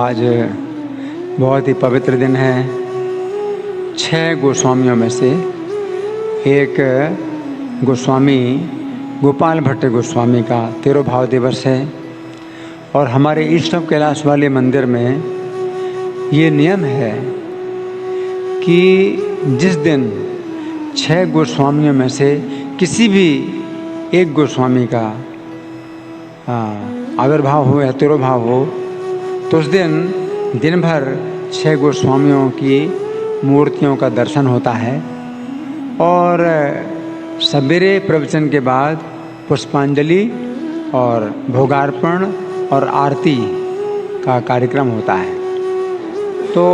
आज बहुत ही पवित्र दिन है। 6 गोस्वामियों में से एक गोस्वामी गोपाल भट्ट गोस्वामी का तिरुभाव दिवस है और हमारे ईष्टव कैलाश वाले मंदिर में ये नियम है कि जिस दिन 6 गोस्वामियों में से किसी भी एक गोस्वामी का आविर्भाव हो या तिरुभाव हो तो उस दिन भर 6 गोस्वामियों की मूर्तियों का दर्शन होता है और सवेरे प्रवचन के बाद पुष्पांजलि और भोगार्पण और आरती का कार्यक्रम होता है। तो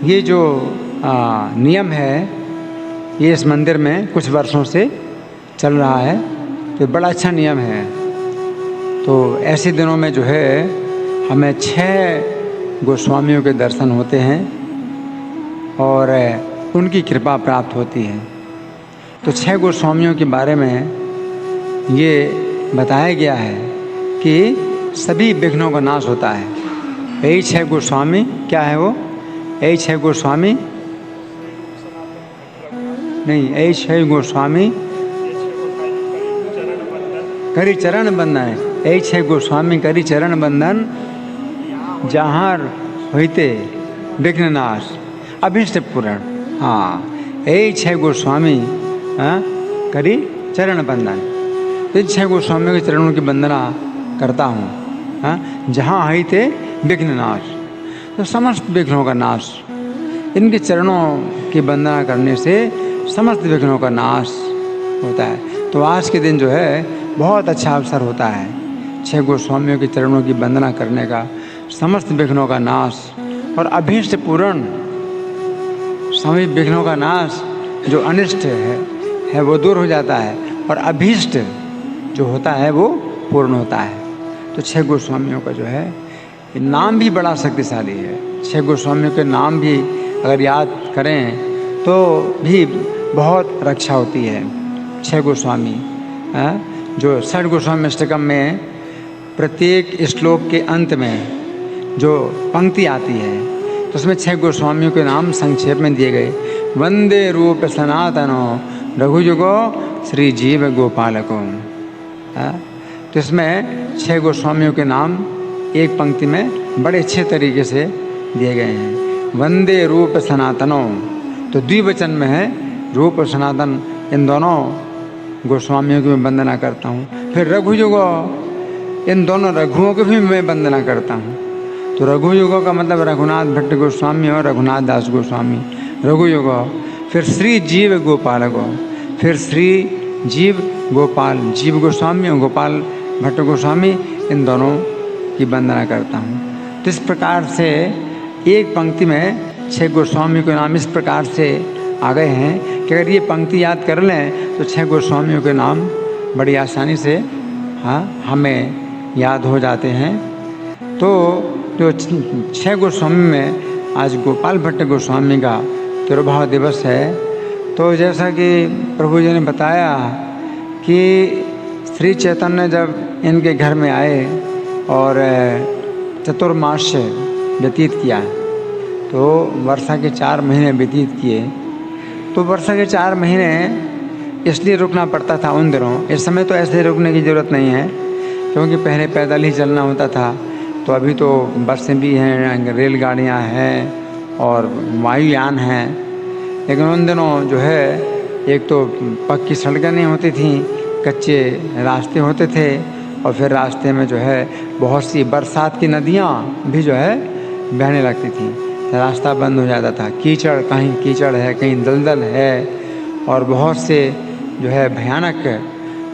ये जो नियम है ये इस मंदिर में कुछ वर्षों से चल रहा है, तो बड़ा अच्छा नियम है। तो ऐसे दिनों में जो है हमें 6 गोस्वामियों के दर्शन होते हैं और उनकी कृपा प्राप्त होती है। तो 6 गोस्वामियों के बारे में ये बताया गया है कि सभी विघ्नों का नाश होता है। यही 6 गोस्वामी क्या है वो? यही 6 गोस्वामी नहीं, यही 6 गोस्वामी करी चरण बंधन है। यही 6 गोस्वामी करी चरण बंधन जहाँ होते विघ्न नाश अभिष्ट पूरण। हाँ, यही 6 गोस्वामी करी चरण बंधन। इन 6 गोस्वामियों के चरणों की वंदना करता हूँ जहाँ होते विघ्न नाश, तो समस्त विघ्नों का नाश। इनके चरणों की वंदना करने से समस्त विघ्नों का नाश होता है। तो आज के दिन जो है बहुत अच्छा अवसर होता है 6 गोस्वामियों के चरणों की वंदना करने का। समस्त विघ्नों का नाश और अभीष्ट पूर्ण, सभी विघ्नों का नाश, जो अनिष्ट है वो दूर हो जाता है और अभीष्ट जो होता है वो पूर्ण होता है। तो 6 गोस्वामियों का जो है नाम भी बड़ा शक्तिशाली है। 6 गोस्वामियों के नाम भी अगर याद करें तो भी बहुत रक्षा होती है। 6 गोस्वामी जो 6 गोस्वामी अष्टकम में प्रत्येक श्लोक के अंत में जो पंक्ति आती है तो उसमें 6 गोस्वामियों के नाम संक्षेप में दिए गए। वंदे रूप सनातनो रघुयुगो श्री जीव गोपालको। तो इसमें 6 गोस्वामियों के नाम एक पंक्ति में बड़े अच्छे तरीके से दिए गए हैं। वंदे रूप सनातनो, तो द्विवचन में है रूप और सनातन, इन दोनों गोस्वामियों की मैं वंदना करता हूँ। फिर रघुयुगो, इन दोनों रघुओं की भी मैं वंदना करता हूँ। तो रघुयुगो का मतलब रघुनाथ भट्ट गोस्वामी और रघुनाथ दास गोस्वामी, रघुयुगो। फिर श्री जीव गोपालको, फिर श्री जीव गोपाल, जीव गोस्वामी और गोपाल भट्ट गोस्वामी, इन दोनों की वंदना करता हूँ। तो इस प्रकार से एक पंक्ति में 6 गोस्वामी के नाम इस प्रकार से आ गए हैं कि अगर ये पंक्ति याद कर लें तो 6 गोस्वामियों के नाम बड़ी आसानी से हमें याद हो जाते हैं। तो जो 6 गोस्वामी में आज गोपाल भट्ट गोस्वामी का तिरुभाव दिवस है। तो जैसा कि प्रभु जी ने बताया कि श्री चैतन्य जब इनके घर में आए और चतुर्मास व्यतीत किया, तो वर्षा के 4 महीने व्यतीत किए। तो वर्षा के 4 महीने इसलिए रुकना पड़ता था उन दिनों। इस समय तो ऐसे रुकने की ज़रूरत नहीं है क्योंकि पहले पैदल ही चलना होता था। तो अभी तो बसें भी हैं, रेलगाड़ियाँ हैं और वायुयान हैं। लेकिन उन दिनों जो है एक तो पक्की सड़कें नहीं होती थी, कच्चे रास्ते होते थे और फिर रास्ते में जो है बहुत सी बरसात की नदियाँ भी जो है बहने लगती थी। रास्ता बंद हो जाता था, कीचड़, कहीं कीचड़ है, कहीं दलदल है और बहुत से जो है भयानक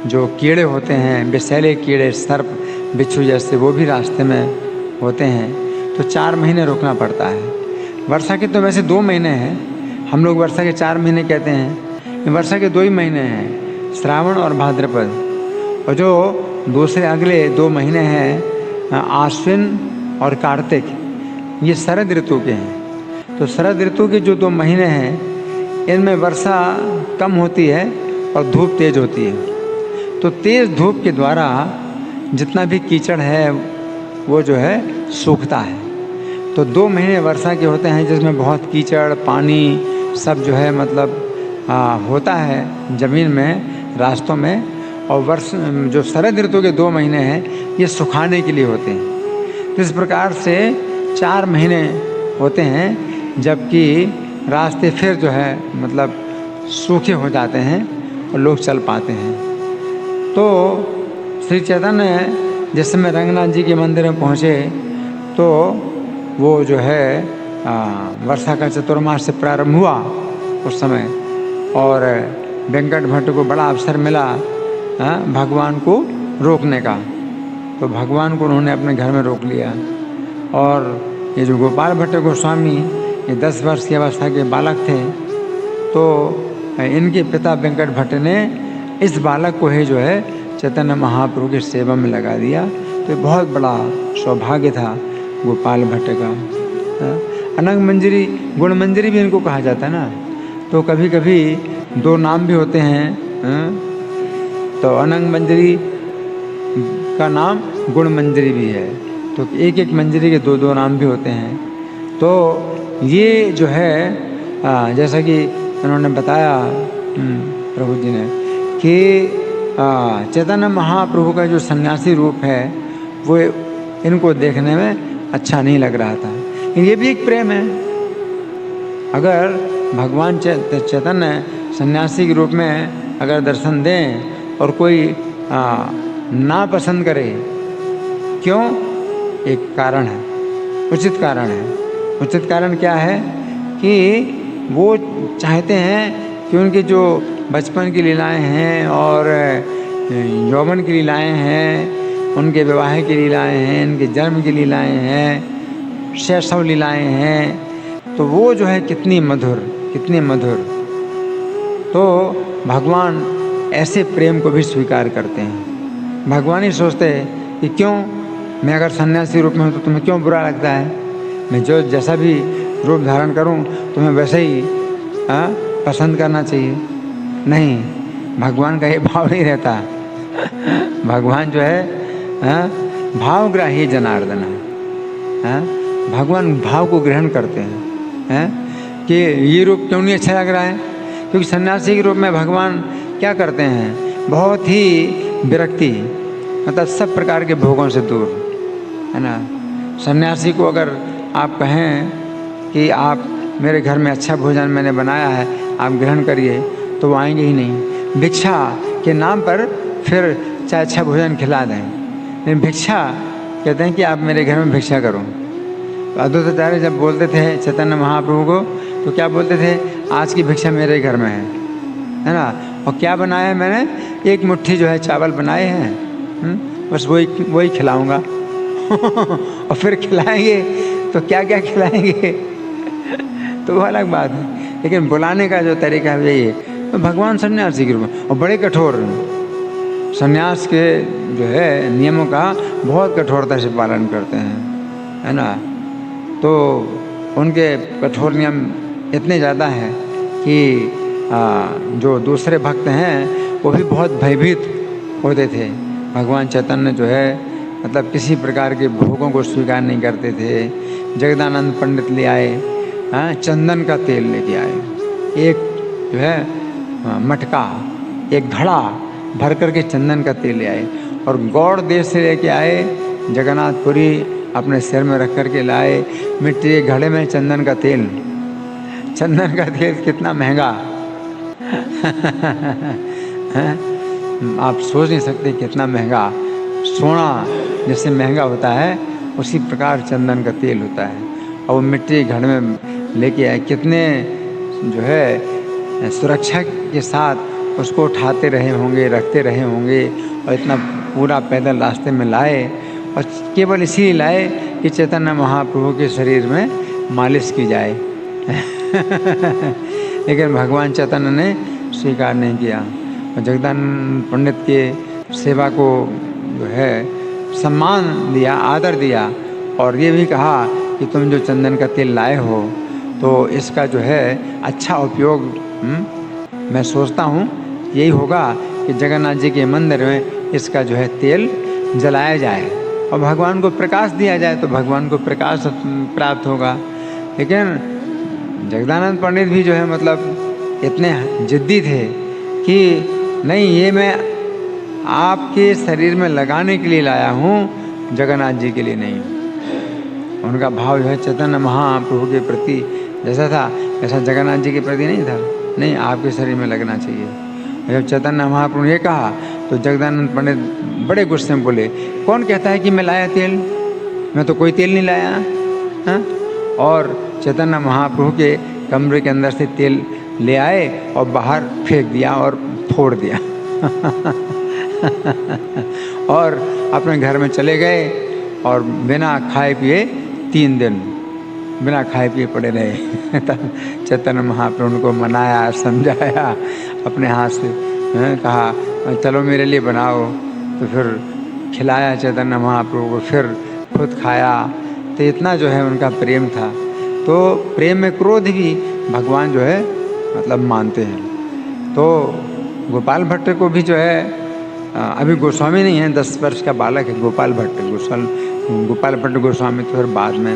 जो कीड़े होते हैं, विषैले कीड़े, सर्प, बिच्छू जैसे, वो भी रास्ते में होते हैं। तो 4 महीने रुकना पड़ता है। वर्षा के तो वैसे 2 महीने हैं, हम लोग वर्षा के 4 महीने कहते हैं। वर्षा के 2 ही महीने हैं, श्रावण और भाद्रपद। और जो दूसरे अगले 2 महीने हैं आश्विन और कार्तिक, ये शरद ऋतु के हैं। तो शरद ऋतु के जो 2 महीने हैं इनमें वर्षा कम होती है और धूप तेज होती है। तो तेज़ धूप के द्वारा जितना भी कीचड़ है वो जो है सूखता है। तो 2 महीने वर्षा के होते हैं जिसमें बहुत कीचड़ पानी सब जो है मतलब होता है ज़मीन में, रास्तों में। और वर्ष जो शरद ऋतु के 2 महीने हैं ये सुखाने के लिए होते हैं। तो इस प्रकार से 4 महीने होते हैं जबकि रास्ते फिर जो है मतलब सूखे हो जाते हैं और लोग चल पाते हैं। तो श्री चैतन्य जिस समय रंगनाथ जी के मंदिर में पहुँचे तो वो जो है वर्षा का चतुर्मास से प्रारंभ हुआ उस समय, और वेंकट भट्ट को बड़ा अवसर मिला भगवान को रोकने का। तो भगवान को उन्होंने अपने घर में रोक लिया। और ये जो गोपाल भट्ट गोस्वामी ये 10 वर्ष की अवस्था के बालक थे, तो इनके पिता वेंकट भट्ट ने इस बालक को ही जो है चैतन्य महाप्रभु की सेवा में लगा दिया। तो बहुत बड़ा सौभाग्य था गोपाल भट्ट का। अनंग मंजरी, गुण मंजरी भी इनको कहा जाता है ना। तो कभी कभी 2 नाम भी होते हैं। तो अनंग मंजरी का नाम गुण मंजरी भी है। तो एक एक मंजरी के 2-2 नाम भी होते हैं। तो ये जो है जैसा कि उन्होंने बताया प्रभु जी ने कि चैतन्य महाप्रभु का जो सन्यासी रूप है वो इनको देखने में अच्छा नहीं लग रहा था। ये भी एक प्रेम है। अगर भगवान चैतन्य सन्यासी के रूप में अगर दर्शन दें और कोई ना पसंद करे, क्यों? एक कारण है, उचित कारण है। उचित कारण क्या है कि वो चाहते हैं कि उनकी जो बचपन की लीलाएं हैं और यौवन की लीलाएं हैं, उनके विवाह की लीलाएं हैं, इनके जन्म की लीलाएं हैं, शैशव लीलाएं हैं, तो वो जो है कितनी मधुर, कितनी मधुर। तो भगवान ऐसे प्रेम को भी स्वीकार करते हैं। भगवान ही सोचते हैं कि क्यों मैं अगर सन्यासी रूप में हूँ तो तुम्हें क्यों बुरा लगता है? मैं जो जैसा भी रूप धारण करूँ तुम्हें वैसे ही पसंद करना चाहिए। नहीं, भगवान का ये भाव नहीं रहता। भगवान जो है भावग्राही जनार्दन है। भगवान भाव को ग्रहण करते हैं कि ये रूप क्यों नहीं अच्छा लग रहा है। क्योंकि सन्यासी के रूप में भगवान क्या करते हैं, बहुत ही विरक्ति, मतलब सब प्रकार के भोगों से दूर, है ना। सन्यासी को अगर आप कहें कि आप मेरे घर में अच्छा भोजन मैंने बनाया है आप ग्रहण करिए, तो वो आएंगे ही नहीं। भिक्षा के नाम पर फिर चाहे अच्छा भोजन खिला दें, लेकिन भिक्षा कहते हैं कि आप मेरे घर में भिक्षा करो। तो अद्वैताचार्य जब बोलते थे चैतन्य महाप्रभु को तो क्या बोलते थे, आज की भिक्षा मेरे घर में है ना। और क्या बनाया है मैंने, एक मुट्ठी जो है चावल बनाए हैं, बस वही खिलाऊंगा। और फिर खिलाएंगे तो क्या क्या खिलाएंगे तो वो अलग बात है, लेकिन बुलाने का जो तरीका है यही है। तो भगवान सन्यासी के रूप में और बड़े कठोर सन्यास के जो है नियमों का बहुत कठोरता से पालन करते हैं, है ना। तो उनके कठोर नियम इतने ज़्यादा हैं कि जो दूसरे भक्त हैं वो भी बहुत भयभीत होते थे। भगवान चैतन्य जो है मतलब किसी प्रकार के भोगों को स्वीकार नहीं करते थे। जगदानंद पंडित ले आए, चंदन का तेल लेके आए, एक जो है मटका, एक घड़ा भर करके चंदन का तेल ले आए। और गौड़ देश से लेके आए, जगन्नाथपुरी अपने सिर में रख करके लाए, मिट्टी के घड़े में चंदन का तेल। चंदन का तेल कितना महंगा आप सोच नहीं सकते कितना महंगा। सोना जैसे महंगा होता है उसी प्रकार चंदन का तेल होता है। और वो मिट्टी के घड़े में लेके आए, कितने जो है सुरक्षा के साथ उसको उठाते रहे होंगे, रखते रहे होंगे, और इतना पूरा पैदल रास्ते में लाए। और केवल इसीलिए लाए कि चैतन्य महाप्रभु के शरीर में मालिश की जाए। लेकिन भगवान चैतन्य ने स्वीकार नहीं किया। और जगदानंद पंडित के सेवा को जो है सम्मान दिया, आदर दिया, और ये भी कहा कि तुम जो चंदन का तेल लाए हो तो इसका जो है अच्छा उपयोग मैं सोचता हूँ यही होगा कि जगन्नाथ जी के मंदिर में इसका जो है तेल जलाया जाए, और भगवान को प्रकाश दिया जाए तो भगवान को प्रकाश प्राप्त होगा। लेकिन जगदानंद पंडित भी जो है मतलब इतने जिद्दी थे कि नहीं, ये मैं आपके शरीर में लगाने के लिए लाया हूँ, जगन्नाथ जी के लिए नहीं। उनका भाव जो है चैतन्य महाप्रभु के प्रति जैसा था ऐसा जगन्नाथ जी के प्रति नहीं था। नहीं, आपके शरीर में लगना चाहिए। जब चैतन्य महाप्रभु ने कहा तो जगदानंद पंडित बड़े गुस्से में बोले, कौन कहता है कि मैं लाया तेल? मैं तो कोई तेल नहीं लाया। हाँ? और चैतन्य महाप्रभु के कमरे के अंदर से तेल ले आए और बाहर फेंक दिया और फोड़ दिया और अपने घर में चले गए और बिना खाए पिए 3 दिन बिना खाए पिए पड़े रहे। तब चैतन्य महाप्रभु को मनाया, समझाया, अपने हाथ से कहा चलो मेरे लिए बनाओ, तो फिर खिलाया चैतन्य महाप्रभु को, फिर खुद खाया। तो इतना जो है उनका प्रेम था। तो प्रेम में क्रोध भी भगवान जो है मतलब मानते हैं। तो गोपाल भट्ट को भी जो है अभी गोस्वामी नहीं है, 10 वर्ष का बालक है गोपाल भट्ट। गोपाल भट्ट गोस्वामी तो फिर बाद में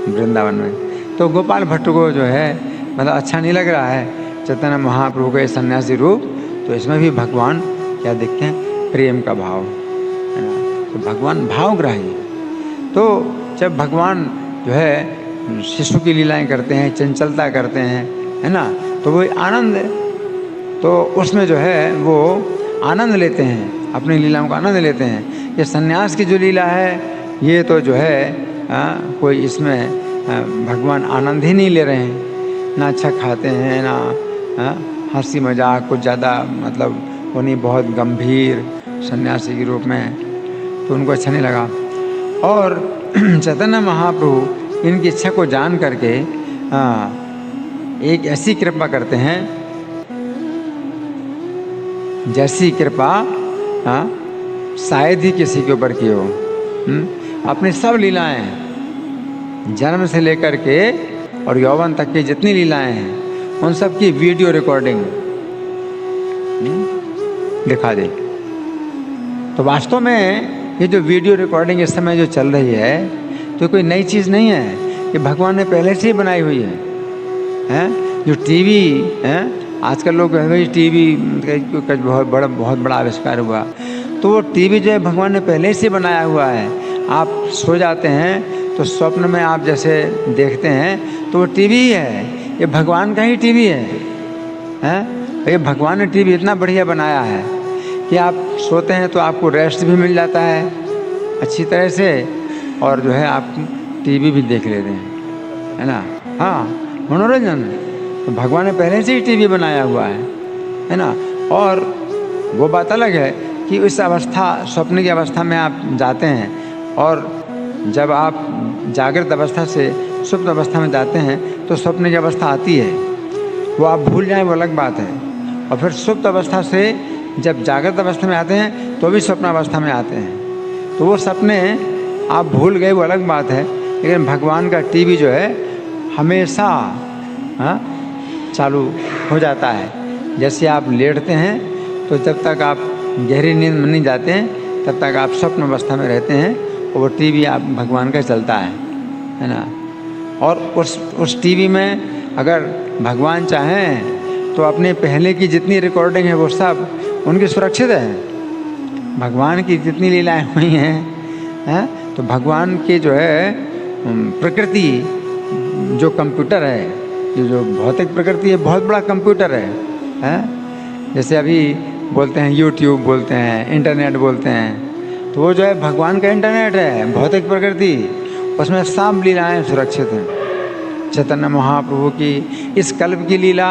वृंदावन में। तो गोपाल भट्ट को जो है मतलब अच्छा नहीं लग रहा है चैतन्य महाप्रभु का सन्यासी रूप। तो इसमें भी भगवान क्या देखते हैं? प्रेम का भाव है ना। तो भगवान भावग्राही। तो जब भगवान जो है शिशु की लीलाएं करते हैं, चंचलता करते हैं, है ना, तो वो आनंद है। तो उसमें जो है वो आनंद लेते हैं, अपनी लीलाओं का आनंद लेते हैं। ये सन्यास की जो लीला है ये तो जो है कोई इसमें भगवान आनंद ही नहीं ले रहे हैं। ना अच्छा खाते हैं, ना हंसी मजाक, कुछ ज़्यादा मतलब वो नहीं, बहुत गंभीर सन्यासी के रूप में, तो उनको अच्छा नहीं लगा। और चैतन्य महाप्रभु इनकी इच्छा को जान करके एक ऐसी कृपा करते हैं जैसी कृपा शायद ही किसी के ऊपर की हो। अपनी सब लीलाएं जन्म से लेकर के और यौवन तक की जितनी लीलाएं हैं उन सब की वीडियो रिकॉर्डिंग दिखा दे। तो वास्तव में ये जो वीडियो रिकॉर्डिंग इस समय जो चल रही है तो कोई नई चीज़ नहीं है, ये भगवान ने पहले से ही बनाई हुई है? जो टीवी है आजकल लोग भाई टीवी का बहुत बड़ा आविष्कार हुआ, तो वो टीवी जो है भगवान ने पहले से बनाया हुआ है। आप सो जाते हैं तो स्वप्न में आप जैसे देखते हैं तो वो टीवी ही है, ये भगवान का ही टीवी है? ये भगवान ने टीवी इतना बढ़िया बनाया है कि आप सोते हैं तो आपको रेस्ट भी मिल जाता है अच्छी तरह से, और जो है आप टीवी भी देख लेते हैं, है ना। हाँ, मनोरंजन। तो भगवान ने पहले से ही टीवी बनाया हुआ है ना। और वो बात अलग है कि इस अवस्था, स्वप्न की अवस्था में आप जाते हैं, और जब आप जागृत अवस्था से सुप्त अवस्था में जाते हैं तो स्वप्न की अवस्था आती है, वो आप भूल जाएं वो अलग बात है। और फिर सुप्त अवस्था से जब जागृत अवस्था में आते हैं तो भी स्वप्न अवस्था में आते हैं। तो वो सपने आप भूल गए वो अलग बात है, लेकिन भगवान का टीवी जो है हमेशा चालू हो जाता है। जैसे आप लेटते हैं तो जब तक आप गहरी नींद में नहीं जाते हैं तब तक आप स्वप्न अवस्था में रहते हैं, और वो टीवी आप भगवान का चलता है ना। और उस टीवी में अगर भगवान चाहें तो अपने पहले की जितनी रिकॉर्डिंग है वो सब उनकी सुरक्षित है। भगवान की जितनी लीलाएं हुई हैं तो भगवान के जो है प्रकृति जो कंप्यूटर है, जो भौतिक प्रकृति है बहुत बड़ा कंप्यूटर है? जैसे अभी बोलते हैं यूट्यूब बोलते हैं, इंटरनेट बोलते हैं, तो वो जो है भगवान का इंटरनेट है, भौतिक प्रकृति, उसमें सब लीलाएं सुरक्षित हैं। चैतन्य महाप्रभु की इस कल्प की लीला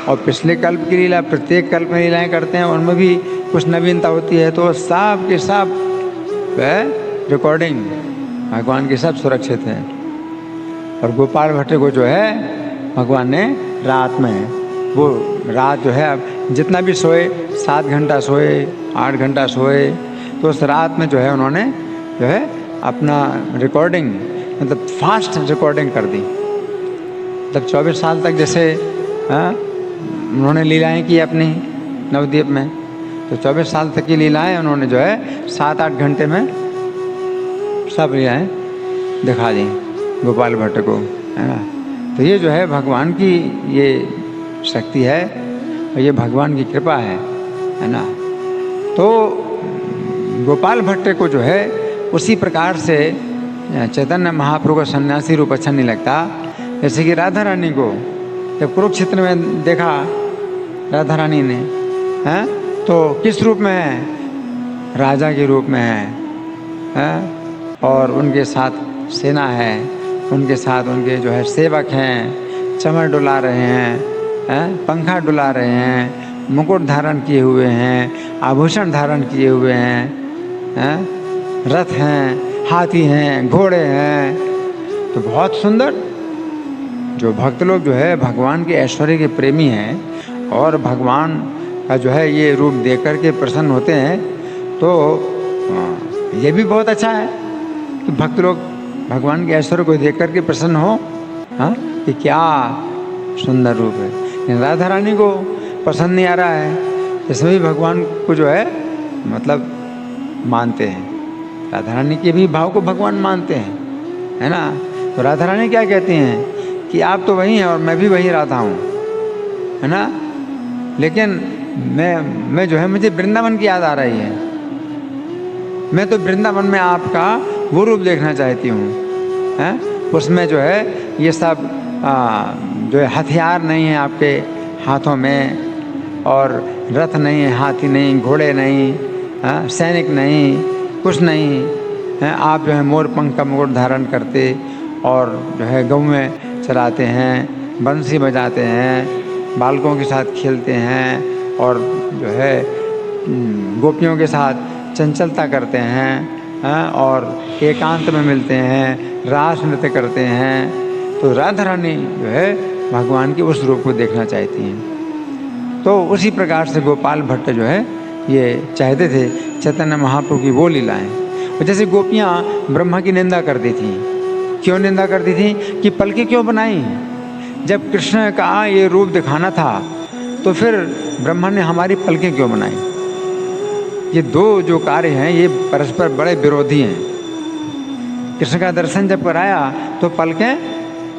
और पिछले कल्प की लीला, प्रत्येक कल्प में लीलाएं करते हैं, उनमें भी कुछ नवीनता होती है, तो सब के सब रिकॉर्डिंग भगवान की सब सुरक्षित है। और गोपाल भट्ट को जो है भगवान ने रात में, वो रात जो है अब जितना भी सोए, 7 घंटा सोए, 8 घंटा सोए, तो उस रात में जो है उन्होंने जो है अपना रिकॉर्डिंग मतलब फास्ट रिकॉर्डिंग कर दी। मतलब 24 साल तक जैसे उन्होंने लीलाएं की अपनी नवद्वीप में, तो 24 साल तक की लीलाएं उन्होंने जो है 7-8 घंटे में सब ये दिखा दी गोपाल भट्ट को, है ना। तो ये जो है भगवान की ये शक्ति है और ये भगवान की कृपा है ना। तो गोपाल भट्ट को जो है उसी प्रकार से चैतन्य महाप्रभु का सन्यासी रूप अच्छा नहीं लगता। जैसे कि राधा रानी को जब कुरुक्षेत्र में देखा राधा रानी ने, हैं, तो किस रूप में है? राजा के रूप में है, और उनके साथ सेना है, उनके साथ उनके जो है सेवक हैं, चमर डुला रहे हैं, पंखा डुला रहे हैं, मुकुट धारण किए हुए हैं, आभूषण धारण किए हुए हैं, रथ हैं, हाथी हैं, घोड़े हैं। तो बहुत सुंदर। जो भक्त लोग जो है भगवान के ऐश्वर्य के प्रेमी हैं और भगवान का जो है ये रूप देख कर के प्रसन्न होते हैं, तो ये भी बहुत अच्छा है कि भक्त लोग भगवान के ऐश्वर्य को देख कर के प्रसन्न हो, हाँ, कि क्या सुंदर रूप है। लेकिन राधा रानी को पसंद नहीं आ रहा है, इसमें भी भगवान को जो है मतलब मानते हैं, राधा रानी के भी भाव को भगवान मानते हैं, है ना। तो राधा रानी क्या कहती हैं कि आप तो वही हैं और मैं भी वही राधा हूँ, है ना। लेकिन मैं जो है मुझे वृंदावन की याद आ रही है, मैं तो वृंदावन में आपका वो रूप देखना चाहती हूँ, हैं। उसमें जो है ये सब जो है हथियार नहीं है आपके हाथों में, और रथ नहीं है, हाथी नहीं, घोड़े नहीं, सैनिक नहीं, कुछ नहीं है। आप जो है मोर पंख का मुकुट धारण करते और जो है गौएं चराते हैं, बंसी बजाते हैं, बालकों के साथ खेलते हैं, और जो है गोपियों के साथ चंचलता करते हैं, और एकांत में मिलते हैं, रास नृत्य करते हैं। तो राधा रानी जो है भगवान के उस रूप को देखना चाहती हैं। तो उसी प्रकार से गोपाल भट्ट जो है ये चाहते थे चैतन्य महाप्रभु की वो लीलाएं। और जैसे गोपियाँ ब्रह्मा की निंदा करती थी, क्यों निंदा करती थी कि पलकें क्यों बनाई? जब कृष्ण का ये रूप दिखाना था तो फिर ब्रह्मा ने हमारी पलकें क्यों बनाई? ये दो जो कार्य हैं ये परस्पर बड़े विरोधी हैं। कृष्ण का दर्शन जब कराया तो पलकें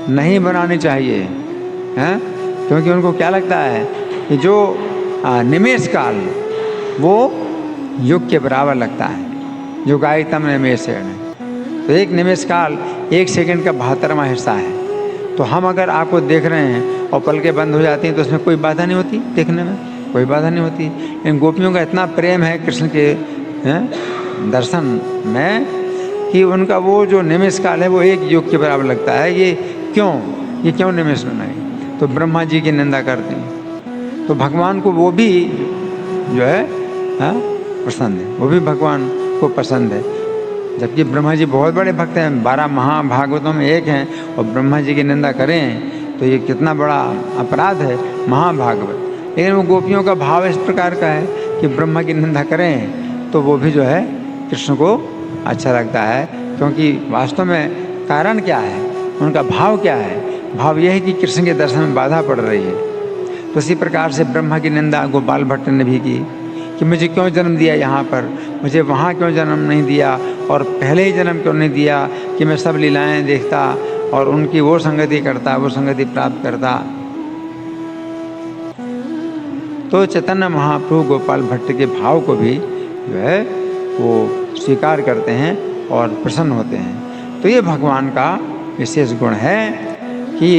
नहीं बनानी चाहिए, हैं, क्योंकि उनको क्या लगता है कि जो निमेष काल वो युग के बराबर लगता है, युगायतम निमेषेण। तो एक निमेष काल 1 सेकंड का 72वां हिस्सा है। तो हम अगर आपको देख रहे हैं और पलकें बंद हो जाती हैं तो उसमें कोई बाधा नहीं होती, देखने में कोई बाधा नहीं होती। इन गोपियों का इतना प्रेम है कृष्ण के दर्शन में कि उनका वो जो निमेष काल है वो एक युग के बराबर लगता है। ये क्यों निमेष बनाई? तो ब्रह्मा जी की निंदा करते हैं। तो भगवान को वो भी जो है पसंद है, वो भी भगवान को पसंद है। जबकि ब्रह्मा जी बहुत बड़े भक्त हैं, 12 महाभागवतों में एक हैं, और ब्रह्मा जी की निंदा करें तो ये कितना बड़ा अपराध है, महाभागवत। लेकिन वो गोपियों का भाव इस प्रकार का है कि ब्रह्मा की निंदा करें तो वो भी जो है कृष्ण को अच्छा लगता है। क्योंकि वास्तव में कारण क्या है, उनका भाव क्या है? भाव यह है कि कृष्ण के दर्शन में बाधा पड़ रही है। तो इसी प्रकार से ब्रह्मा की निंदा गोपाल भट्ट ने भी की कि मुझे क्यों जन्म दिया यहाँ पर, मुझे वहाँ क्यों जन्म नहीं दिया, और पहले ही जन्म क्यों नहीं दिया कि मैं सब लीलाएं देखता और उनकी वो संगति करता, वो संगति प्राप्त करता। तो चैतन्य महाप्रभु गोपाल भट्ट के भाव को भी जो है वो स्वीकार करते हैं और प्रसन्न होते हैं। तो ये भगवान का विशेष गुण है कि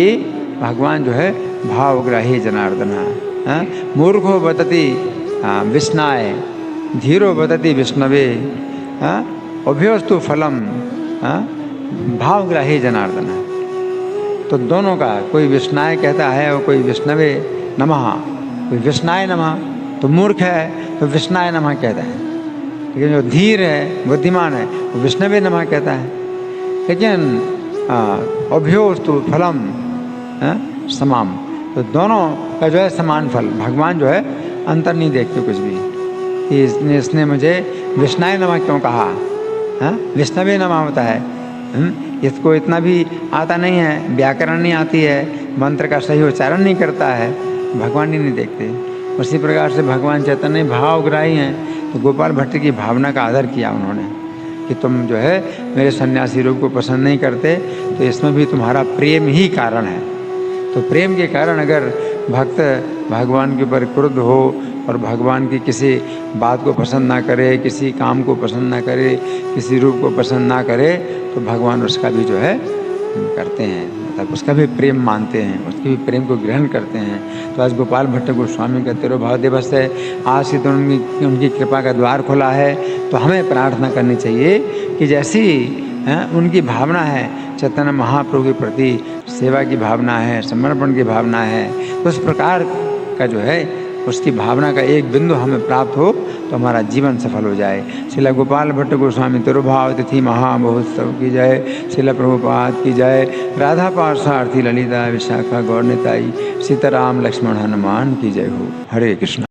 भगवान जो है भावग्राही जनार्दना। मूर्खो बतति विष्णाय, धीरो बतति विष्णवे, उभयोस्तु फलम भावग्राही जनार्दना। तो दोनों का, कोई विष्णाय कहता है और कोई विष्णवे नमः, कोई विष्णाय नमः। तो मूर्ख है तो विष्णाय नमः कहता है, लेकिन जो धीर है, बुद्धिमान है, वो विष्णवे नमः कहता है। लेकिन उभयोस्तु फलम समाम, तो दोनों का जो है समान फल। भगवान जो है अंतर नहीं देखते कुछ भी कि इसने मुझे विष्णाय नमः क्यों कहा, विष्णवे नमः होता है। इसको इतना भी आता नहीं है, व्याकरण नहीं आती है, मंत्र का सही उच्चारण नहीं करता है, भगवान ही नहीं देखते। उसी प्रकार से भगवान चैतन्य भावग्राही हैं। तो गोपाल भट्ट की भावना का आदर किया उन्होंने, कि तुम जो है मेरे सन्यासी रूप को पसंद नहीं करते, तो इसमें भी तुम्हारा प्रेम ही कारण है। तो प्रेम के कारण अगर भक्त भगवान के ऊपर क्रुद्ध हो और भगवान की किसी बात को पसंद ना करे, किसी काम को पसंद ना करे, किसी रूप को पसंद ना करे, तो भगवान उसका भी जो है करते हैं, मतलब उसका भी प्रेम मानते हैं, उसके भी प्रेम को ग्रहण करते हैं। तो आज गोपाल भट्ट गोस्वामी का तिरुभाव दिवस है। आज से तो उनकी कृपा का द्वार खुला है। तो हमें प्रार्थना करनी चाहिए कि जैसी उनकी भावना है, चैतन्य महाप्रभु के प्रति सेवा की भावना है, समर्पण की भावना है, तो उस प्रकार का जो है उसकी भावना का एक बिंदु हमें प्राप्त हो तो हमारा जीवन सफल हो जाए। श्रील गोपाल भट्ट गोस्वामी तिरुभाव तिथि महामहोत्सव की जय। श्रील प्रभुपाद की जय। राधा पार्षार्थी ललिता विशाखा गौरनिताई सीताराम लक्ष्मण हनुमान की जय हो। हरे कृष्ण।